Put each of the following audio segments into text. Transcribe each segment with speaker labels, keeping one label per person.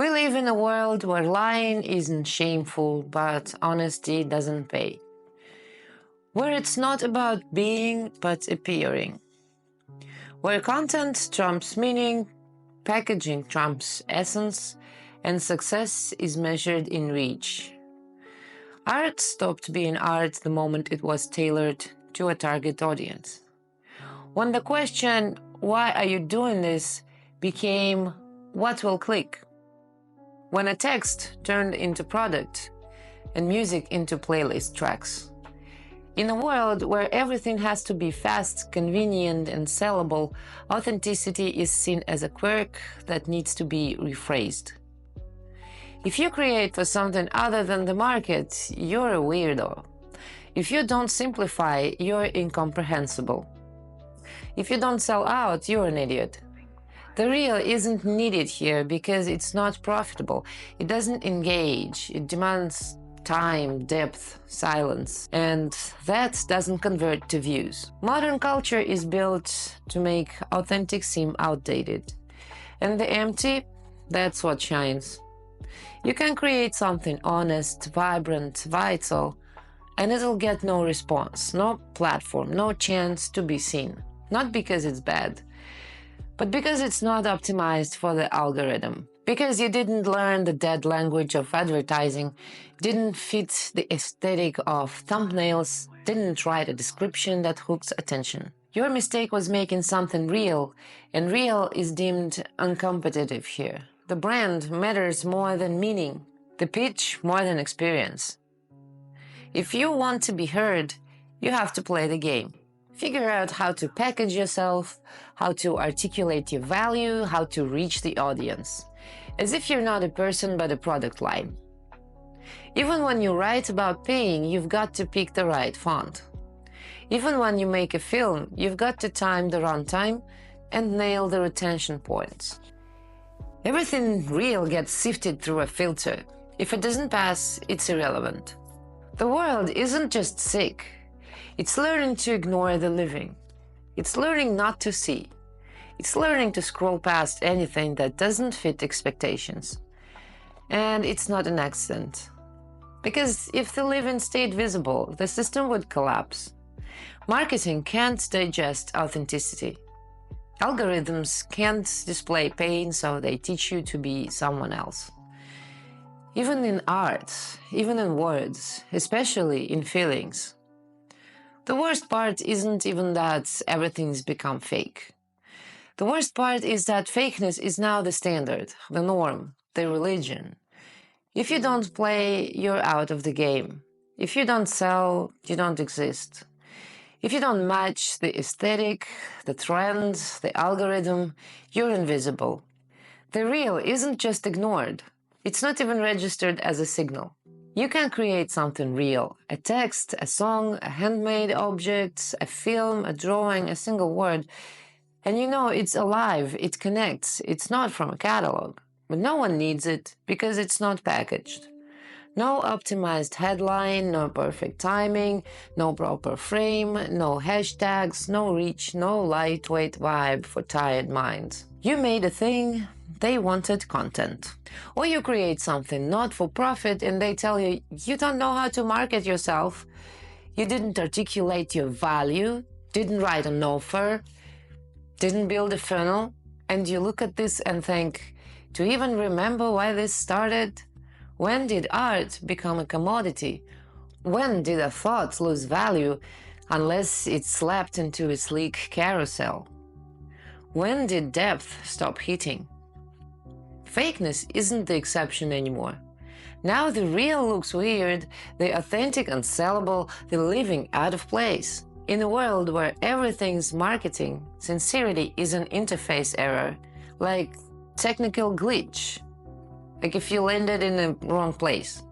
Speaker 1: We live in a world where lying isn't shameful, but honesty doesn't pay. Where it's not about being, but appearing. Where content trumps meaning, packaging trumps essence, and success is measured in reach. Art stopped being art the moment it was tailored to a target audience. When the question, "Why are you doing this?" became, "What will click?" When a text turned into product and music into playlist tracks. In a world where everything has to be fast, convenient, and sellable, authenticity is seen as a quirk that needs to be rephrased. If you create for something other than the market, you're a weirdo. If you don't simplify, you're incomprehensible. If you don't sell out, you're an idiot. The real isn't needed here because it's not profitable. It doesn't engage. It demands time, depth, silence, and that doesn't convert to views. Modern culture is built to make authentic seem outdated. And the empty, that's what shines. You can create something honest, vibrant, vital, and it'll get no response, no platform, no chance to be seen. Not because it's bad, but because it's not optimized for the algorithm. Because you didn't learn the dead language of advertising, didn't fit the aesthetic of thumbnails, didn't write a description that hooks attention. Your mistake was making something real, and real is deemed uncompetitive here. The brand matters more than meaning, the pitch more than experience. If you want to be heard, you have to play the game. Figure out how to package yourself, how to articulate your value, how to reach the audience. As if you're not a person but a product line. Even when you write about paying, you've got to pick the right font. Even when you make a film, you've got to time the runtime and nail the retention points. Everything real gets sifted through a filter. If it doesn't pass, it's irrelevant. The world isn't just sick. It's learning to ignore the living. It's learning not to see. It's learning to scroll past anything that doesn't fit expectations. And it's not an accident. Because if the living stayed visible, the system would collapse. Marketing can't digest authenticity. Algorithms can't display pain, so they teach you to be someone else. Even in art, even in words, especially in feelings. The worst part isn't even that everything's become fake. The worst part is that fakeness is now the standard, the norm, the religion. If you don't play, you're out of the game. If you don't sell, you don't exist. If you don't match the aesthetic, the trend, the algorithm, you're invisible. The real isn't just ignored. It's not even registered as a signal. You can create something real, a text, a song, a handmade object, a film, a drawing, a single word, and you know it's alive, it connects, it's not from a catalog. But no one needs it because it's not packaged. No optimized headline, no perfect timing, no proper frame, no hashtags, no reach, no lightweight vibe for tired minds. You made a thing, they wanted content. Or you create something not for profit and they tell you, you don't know how to market yourself, you didn't articulate your value, didn't write an offer, didn't build a funnel, and you look at this and think, to even remember why this started? When did art become a commodity? When did a thought lose value unless it slapped into a sleek carousel? When did depth stop hitting? Fakeness isn't the exception anymore. Now the real looks weird, the authentic unsellable, the living out of place. In a world where everything's marketing, sincerity is an interface error, like technical glitch. Like if you landed in the wrong place.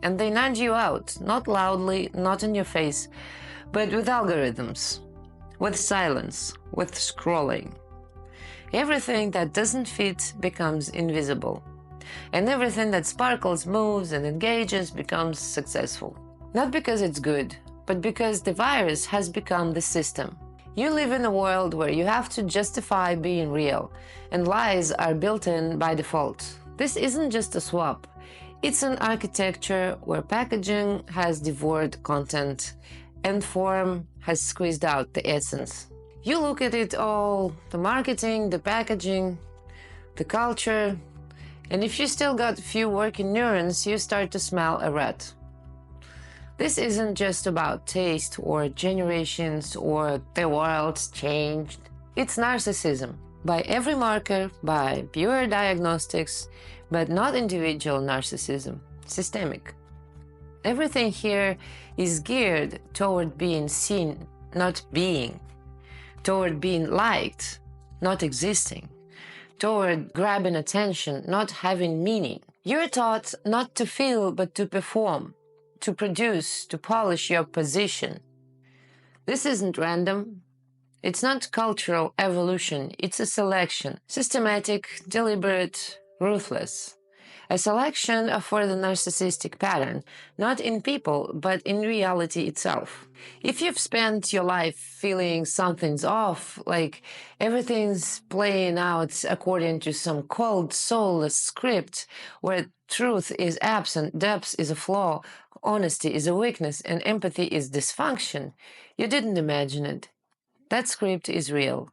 Speaker 1: And they nudge you out, not loudly, not in your face, but with algorithms, with silence, with scrolling. Everything that doesn't fit becomes invisible. And everything that sparkles, moves, and engages becomes successful. Not because it's good, but because the virus has become the system. You live in a world where you have to justify being real, and lies are built in by default. This isn't just a swap. It's an architecture where packaging has devoured content and form has squeezed out the essence. You look at it all, the marketing, the packaging, the culture, and if you still got a few working neurons, you start to smell a rat. This isn't just about taste or generations or the world's changed. It's narcissism. By every marker, by pure diagnostics, but not individual narcissism, systemic. Everything here is geared toward being seen, not being, toward being liked, not existing, toward grabbing attention, not having meaning. You're taught not to feel, but to perform, to produce, to polish your position. This isn't random. It's not cultural evolution, it's a selection, systematic, deliberate, ruthless. A selection for the narcissistic pattern, not in people, but in reality itself. If you've spent your life feeling something's off, like everything's playing out according to some cold, soulless script, where truth is absent, depth is a flaw, honesty is a weakness, and empathy is dysfunction, you didn't imagine it. That script is real.